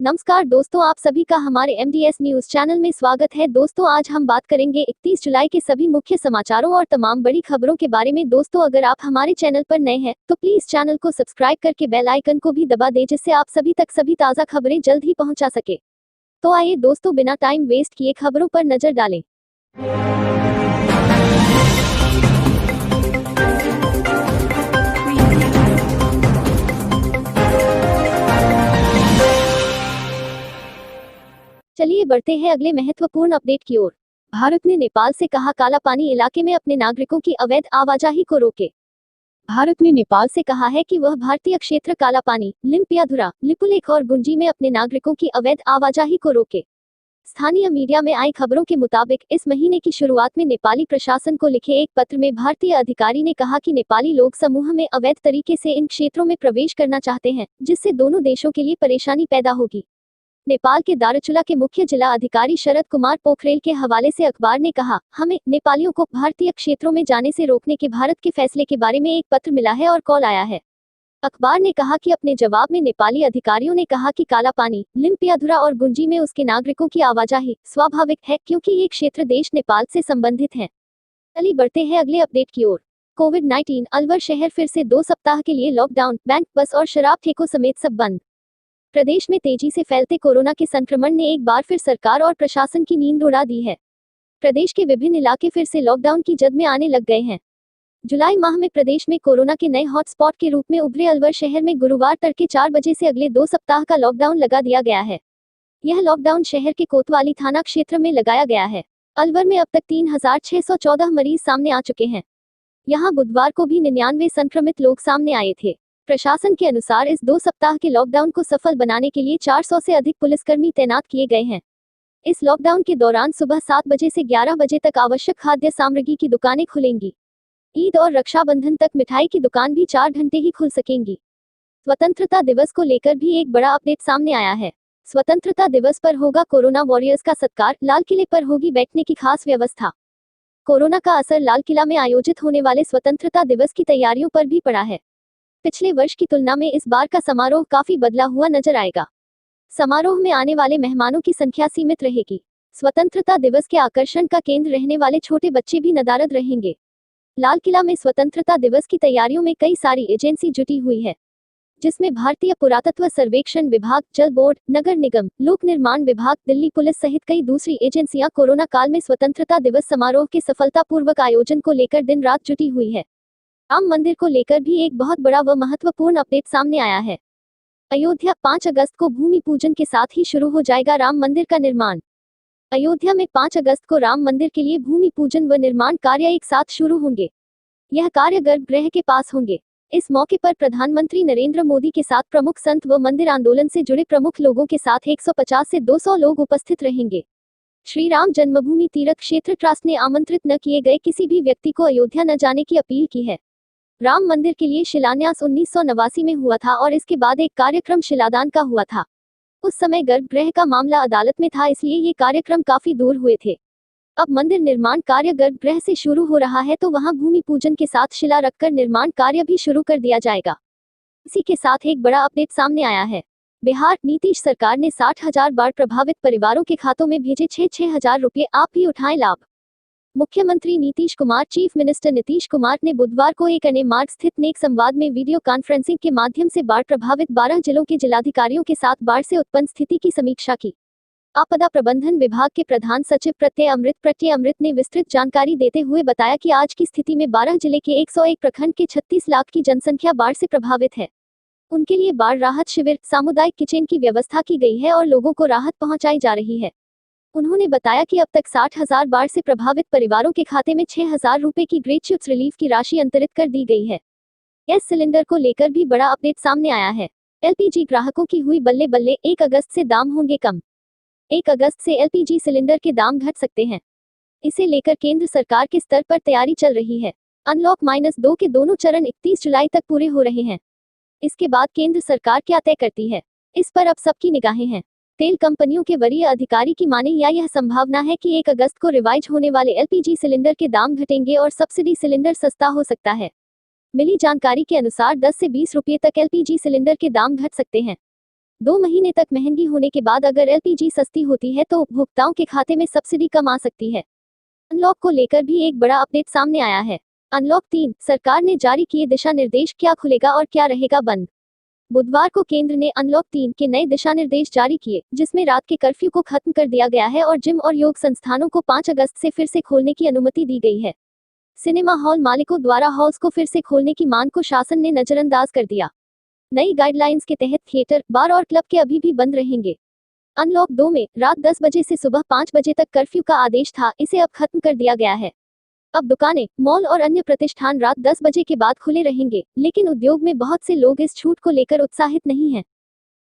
नमस्कार दोस्तों, आप सभी का हमारे MDS न्यूज चैनल में स्वागत है। दोस्तों, आज हम बात करेंगे 31 जुलाई के सभी मुख्य समाचारों और तमाम बड़ी खबरों के बारे में। दोस्तों, अगर आप हमारे चैनल पर नए हैं तो प्लीज चैनल को सब्सक्राइब करके बेल आइकन को भी दबा दें, जिससे आप सभी तक सभी ताज़ा खबरें जल्द ही पहुंचा सके। तो आइए दोस्तों, बिना टाइम वेस्ट किए खबरों पर नजर डालें। चलिए बढ़ते हैं अगले महत्वपूर्ण अपडेट की ओर। भारत ने नेपाल से कहा, काला पानी इलाके में अपने नागरिकों की अवैध आवाजाही को रोके। भारत ने नेपाल से कहा है कि वह भारतीय क्षेत्र काला पानी, लिम्पियाधुरा, लिपुलेख और गुंजी में अपने नागरिकों की अवैध आवाजाही को रोके। स्थानीय मीडिया में आई खबरों के मुताबिक इस महीने की शुरुआत में नेपाली प्रशासन को लिखे एक पत्र में भारतीय अधिकारी ने कहा कि नेपाली लोग समूह में अवैध तरीके से इन क्षेत्रों में प्रवेश करना चाहते हैं, जिससे दोनों देशों के लिए परेशानी पैदा होगी। नेपाल के दारुचुला के मुख्य जिला अधिकारी शरद कुमार पोखरेल के हवाले से अखबार ने कहा, हमें नेपालियों को भारतीय क्षेत्रों में जाने से रोकने के भारत के फैसले के बारे में एक पत्र मिला है और कॉल आया है। अखबार ने कहा कि अपने जवाब में नेपाली अधिकारियों ने कहा कि काला पानी, लिम्पियाधुरा और गुंजी में उसके नागरिकों की आवाजाही स्वाभाविक है, क्योंकि ये क्षेत्र देश नेपाल से संबंधित हैं। चलिए बढ़ते हैं अगले अपडेट की ओर। कोविड-19 अलवर शहर फिर से 2 सप्ताह के लिए लॉकडाउन, बैंक, बस और शराब ठेकों समेत सब बंद। प्रदेश में तेजी से फैलते कोरोना के संक्रमण ने एक बार फिर सरकार और प्रशासन की नींद उड़ा दी है। प्रदेश के विभिन्न इलाके फिर से लॉकडाउन की जद में आने लग गए हैं। जुलाई माह में प्रदेश में कोरोना के नए हॉटस्पॉट के रूप में उभरे अलवर शहर में गुरुवार तड़के 4 बजे से अगले 2 सप्ताह का लॉकडाउन लगा दिया गया है। यह लॉकडाउन शहर के कोतवाली थाना क्षेत्र में लगाया गया है। अलवर में अब तक 3614 मरीज सामने आ चुके हैं। यहाँ बुधवार को भी 99 संक्रमित लोग सामने आए थे। प्रशासन के अनुसार इस 2 सप्ताह के लॉकडाउन को सफल बनाने के लिए 400 से अधिक पुलिसकर्मी तैनात किए गए हैं। इस लॉकडाउन के दौरान सुबह 7 बजे से 11 बजे तक आवश्यक खाद्य सामग्री की दुकानें खुलेंगी। ईद और रक्षाबंधन तक मिठाई की दुकान भी 4 घंटे ही खुल सकेंगी। स्वतंत्रता दिवस को लेकर भी एक बड़ा अपडेट सामने आया है। स्वतंत्रता दिवस पर होगा कोरोना वॉरियर्स का सत्कार, लाल किले पर होगी बैठने की खास व्यवस्था। कोरोना का असर लाल किला में आयोजित होने वाले स्वतंत्रता दिवस की तैयारियों पर भी पड़ा है। पिछले वर्ष की तुलना में इस बार का समारोह काफी बदला हुआ नजर आएगा। समारोह में आने वाले मेहमानों की संख्या सीमित रहेगी। स्वतंत्रता दिवस के आकर्षण का केंद्र रहने वाले छोटे बच्चे भी नदारद रहेंगे। लाल किला में स्वतंत्रता दिवस की तैयारियों में कई सारी एजेंसी जुटी हुई है, जिसमें भारतीय पुरातत्व सर्वेक्षण विभाग, जल बोर्ड, नगर निगम, लोक निर्माण विभाग, दिल्ली पुलिस सहित कई दूसरी एजेंसियां कोरोना काल में स्वतंत्रता दिवस समारोह के सफलतापूर्वक आयोजन को लेकर दिन रात जुटी हुई है। राम मंदिर को लेकर भी एक बहुत बड़ा व महत्वपूर्ण अपडेट सामने आया है। अयोध्या 5 अगस्त को भूमि पूजन के साथ ही शुरू हो जाएगा राम मंदिर का निर्माण। अयोध्या में 5 अगस्त को राम मंदिर के लिए भूमि पूजन व निर्माण कार्य एक साथ शुरू होंगे। यह कार्य गर्भगृह के पास होंगे। इस मौके पर प्रधानमंत्री नरेंद्र मोदी के साथ प्रमुख संत व मंदिर आंदोलन से जुड़े प्रमुख लोगों के साथ 150 से 200 लोग उपस्थित रहेंगे। श्री राम जन्मभूमि तीर्थ क्षेत्र ट्रस्ट ने आमंत्रित न किए गए किसी भी व्यक्ति को अयोध्या न जाने की अपील की है। राम मंदिर के लिए शिलान्यास 1989 में हुआ था और इसके बाद एक कार्यक्रम शिलादान का हुआ था। उस समय गर्भगृह का मामला अदालत में था, इसलिए ये कार्यक्रम काफी दूर हुए थे। अब मंदिर निर्माण कार्य गर्भगृह से शुरू हो रहा है, तो वहां भूमि पूजन के साथ शिला रखकर निर्माण कार्य भी शुरू कर दिया जाएगा। इसी के साथ एक बड़ा अपडेट सामने आया है। बिहार नीतीश सरकार ने 60,000 बाढ़ प्रभावित परिवारों के खातों में भेजे 6-6 हजार रुपये। आप भी उठाएं लाभ। मुख्यमंत्री नीतीश कुमार, चीफ मिनिस्टर नीतीश कुमार ने बुधवार को एक अने मार्ग स्थित नेक संवाद में वीडियो कॉन्फ्रेंसिंग के माध्यम से बाढ़ प्रभावित 12 जिलों के जिलाधिकारियों के साथ बाढ़ से उत्पन्न स्थिति की समीक्षा की। आपदा प्रबंधन विभाग के प्रधान सचिव प्रत्यय अमृत ने विस्तृत जानकारी देते हुए बताया कि आज की स्थिति में 12 जिले के 101 प्रखंड के 36 लाख की जनसंख्या बाढ़ से प्रभावित है। उनके लिए बाढ़ राहत शिविर, सामुदायिक किचन की व्यवस्था की गई है और लोगों को राहत पहुंचाई जा रही है। उन्होंने बताया कि अब तक 60,000 बाढ़ से प्रभावित परिवारों के खाते में 6,000 रुपए की ग्रेच्युइट रिलीफ की राशि अंतरित कर दी गई है। गैस सिलेंडर को लेकर भी बड़ा अपडेट सामने आया है। LPG ग्राहकों की हुई बल्ले बल्ले, 1 अगस्त से दाम होंगे कम। 1 अगस्त से LPG सिलेंडर के दाम घट सकते हैं। इसे लेकर केंद्र सरकार के स्तर पर तैयारी चल रही है। अनलॉक -2 के दोनों चरण 31 जुलाई तक पूरे हो रहे हैं। इसके बाद केंद्र सरकार क्या तय करती है, इस पर अब सबकी निगाहें हैं। तेल कंपनियों के वरीय अधिकारी की माने या यह संभावना है कि 1 अगस्त को रिवाइज होने वाले LPG सिलेंडर के दाम घटेंगे और सब्सिडी सिलेंडर सस्ता हो सकता है। मिली जानकारी के अनुसार 10 से 20 रुपये तक LPG सिलेंडर के दाम घट सकते हैं। 2 महीने तक महंगी होने के बाद अगर एलपीजी सस्ती होती है तो उपभोक्ताओं के खाते में सब्सिडी कम आ सकती है। अनलॉक को लेकर भी एक बड़ा अपडेट सामने आया है। अनलॉक 3, सरकार ने जारी किए दिशा निर्देश, क्या खुलेगा और क्या रहेगा बंद। बुधवार को केंद्र ने अनलॉक 3 के नए दिशा निर्देश जारी किए, जिसमें रात के कर्फ्यू को खत्म कर दिया गया है और जिम और योग संस्थानों को 5 अगस्त से फिर से खोलने की अनुमति दी गई है। सिनेमा हॉल मालिकों द्वारा हॉल्स को फिर से खोलने की मांग को शासन ने नजरअंदाज कर दिया। नई गाइडलाइंस के तहत थिएटर, बार और क्लब के अभी भी बंद रहेंगे। अनलॉक 2 में रात 10 बजे से सुबह 5 बजे तक कर्फ्यू का आदेश था, इसे अब खत्म कर दिया गया है। अब दुकानें, मॉल और अन्य प्रतिष्ठान रात 10 बजे के बाद खुले रहेंगे, लेकिन उद्योग में बहुत से लोग इस छूट को लेकर उत्साहित नहीं हैं।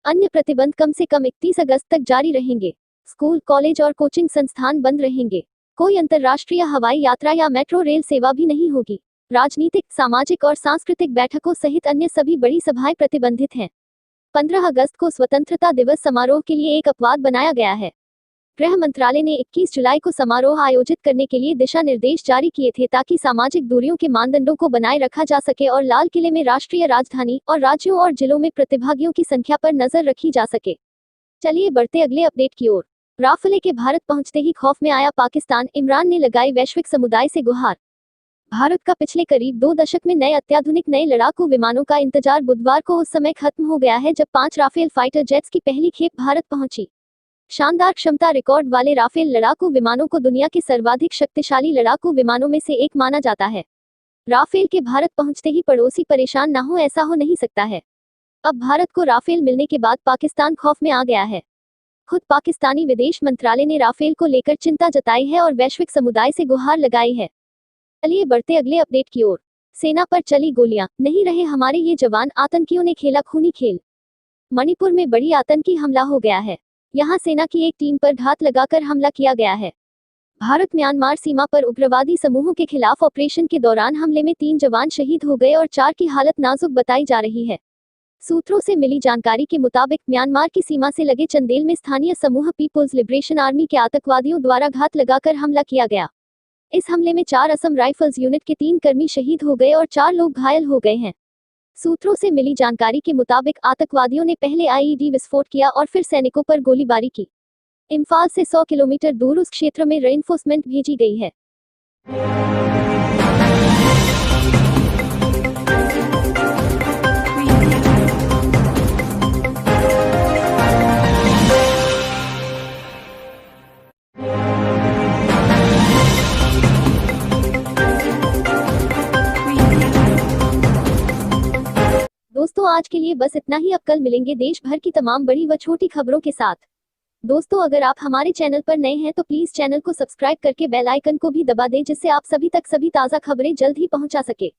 अन्य प्रतिबंध कम से कम 31 अगस्त तक जारी रहेंगे। स्कूल, कॉलेज और कोचिंग संस्थान बंद रहेंगे। कोई अंतर्राष्ट्रीय हवाई यात्रा या मेट्रो रेल सेवा भी नहीं होगी। राजनीतिक, सामाजिक और सांस्कृतिक बैठकों सहित अन्य सभी बड़ी सभाएं प्रतिबंधित हैं। 15 अगस्त को स्वतंत्रता दिवस समारोह के लिए एक अपवाद बनाया गया है। गृह मंत्रालय ने 21 जुलाई को समारोह आयोजित करने के लिए दिशा निर्देश जारी किए थे ताकि सामाजिक दूरियों के मानदंडों को बनाए रखा जा सके और लाल किले में राष्ट्रीय राजधानी और राज्यों और जिलों में प्रतिभागियों की संख्या पर नजर रखी जा सके। चलिए बढ़ते अगले अपडेट की ओर। राफेल के भारत पहुंचते ही खौफ में आया पाकिस्तान, इमरान ने लगाई वैश्विक समुदाय से गुहार। भारत का पिछले करीब 2 दशक में नए अत्याधुनिक नए लड़ाकू विमानों का इंतजार बुधवार को उस समय खत्म हो गया है जब 5 राफेल फाइटर जेट्स की पहली खेप भारत पहुंची। शानदार क्षमता रिकॉर्ड वाले राफेल लड़ाकू विमानों को दुनिया के सर्वाधिक शक्तिशाली लड़ाकू विमानों में से एक माना जाता है। राफेल के भारत पहुंचते ही पड़ोसी परेशान ना हो, ऐसा हो नहीं सकता है। अब भारत को राफेल मिलने के बाद पाकिस्तान खौफ में आ गया है। खुद पाकिस्तानी विदेश मंत्रालय ने राफेल को लेकर चिंता जताई है और वैश्विक समुदाय से गुहार लगाई है। चलिए बढ़ते अगले अपडेट की ओर। सेना पर चली गोलियां, नहीं रहे हमारे ये जवान, आतंकियों ने खेला खूनी खेल। मणिपुर में बड़ी आतंकी हमला हो गया है। यहां सेना की एक टीम पर घात लगाकर हमला किया गया है। भारत म्यांमार सीमा पर उग्रवादी समूहों के खिलाफ ऑपरेशन के दौरान हमले में 3 जवान शहीद हो गए और 4 की हालत नाजुक बताई जा रही है। सूत्रों से मिली जानकारी के मुताबिक म्यांमार की सीमा से लगे चंदेल में स्थानीय समूह पीपुल्स लिबरेशन आर्मी के आतंकवादियों द्वारा घात लगाकर हमला किया गया। इस हमले में 4 असम राइफल्स यूनिट के 3 कर्मी शहीद हो गए और 4 लोग घायल हो गए हैं। सूत्रों से मिली जानकारी के मुताबिक आतंकवादियों ने पहले आईईडी विस्फोट किया और फिर सैनिकों पर गोलीबारी की। इम्फाल से 100 किलोमीटर दूर उस क्षेत्र में रेनफोर्समेंट भेजी गई है। दोस्तों आज के लिए बस इतना ही। अब कल मिलेंगे देश भर की तमाम बड़ी व छोटी खबरों के साथ। दोस्तों अगर आप हमारे चैनल पर नए हैं तो प्लीज चैनल को सब्सक्राइब करके बेल आइकन को भी दबा दें, जिससे आप सभी तक सभी ताज़ा खबरें जल्द ही पहुंचा सके।